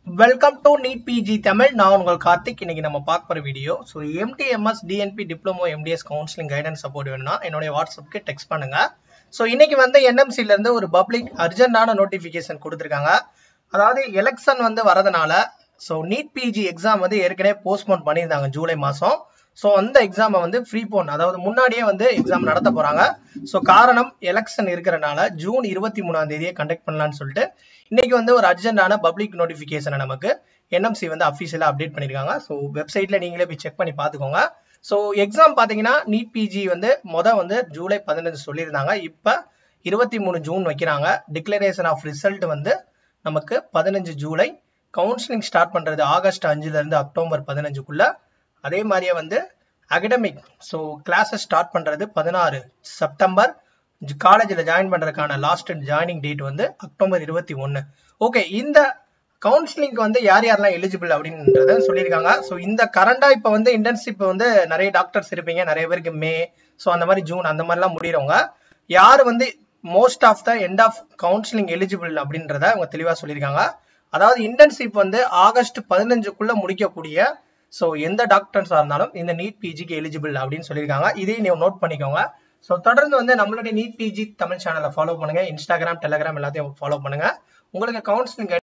Welcome to NEET PG Tamil. நான் உங்கள் கார்த்திக். இன்னைக்கு நம்ம பார்க்க போற video MDMS DNB diploma MDS counselling guidance support வேணும்னா என்னுடைய வாட்ஸ்அப்க்கு டெக்ஸ்ட் பண்ணுங்க. ஸோ இன்னைக்கு என்எம்சில இருந்து ஒரு பப்ளிக் அர்ஜென்டான நோட்டிபிகேஷன் கொடுத்துருக்காங்க. அதாவது எலெக்ஷன் வரதுனால ஸோ நீட் பிஜி எக்ஸாம் ஏற்கனவே போஸ்ட்போன் பண்ணியிருந்தாங்க ஜூலை மாதம். ஸோ அந்த எக்ஸாமை ஃப்ரீபோன், அதாவது முன்னாடியே எக்ஸாம் நடத்த போறாங்க. ஸோ காரணம் எலெக்ஷன் இருக்கிறனால ஜூன் 23 கண்டக்ட் பண்ணலான்னு சொல்லிட்டு இன்னைக்கு ஒரு அர்ஜென்டான பப்ளிக் நோட்டிபிகேஷனை நமக்கு என்எம்சி அஃபீஷியலா அப்டேட் பண்ணிருக்காங்க. ஸோ வெப்சைட்ல நீங்களே போய் செக் பண்ணி பார்த்துக்கோங்க. ஸோ எக்ஸாம் பார்த்தீங்கன்னா நீட் பிஜி ஜூலை 15 சொல்லியிருந்தாங்க. இப்போ 23 ஜூன் வைக்கிறாங்க. டிக்ளரேஷன் ஆஃப் ரிசல்ட் நமக்கு 15 ஜூலை. கவுன்சிலிங் ஸ்டார்ட் பண்றது ஆகஸ்ட் 5ல இருந்து அக்டோபர் 15க்குள்ள. அதே மாதிரியே அகடமிக் ஸோ கிளாஸஸ் ஸ்டார்ட் பண்றது 16 செப்டம்பர். காலேஜில் ஜாயின் பண்றதுக்கான last joining date October 21. Okay, இந்த கவுன்சிலிங்க்கு யார் யாரெல்லாம் எலிஜிபிள் அப்படின்றத சொல்லியிருக்காங்க. ஸோ இந்த கரண்டா இப்போ இன்டர்ன்ஷிப் நிறைய டாக்டர்ஸ் இருப்பீங்க, நிறைய பேருக்கு மே, ஸோ அந்த மாதிரி ஜூன் அந்த மாதிரிலாம் முடிகிறவங்க யார் most of the end of counselling eligible அப்படின்றத அவங்க தெளிவாக சொல்லியிருக்காங்க. அதாவது இன்டர்ன்ஷிப் ஆகஸ்ட் 15க்குள்ள முடிக்கக்கூடிய ஸோ எந்த டாக்டர்ஸாக இருந்தாலும் இந்த நீட் பிஜிக்கு எலிஜிபிள் அப்படின்னு சொல்லியிருக்காங்க. இதையும் நீங்க நோட் பண்ணிக்கோங்க. ஸோ தொடர்ந்து நம்மளுடைய நீட் பிஜி தமிழ் சேனலை ஃபாலோ பண்ணுங்க. இன்ஸ்டாகிராம், டெலிகிராம் எல்லாத்தையும் ஃபாலோ பண்ணுங்க. உங்களுக்கு கவுன்சிலிங்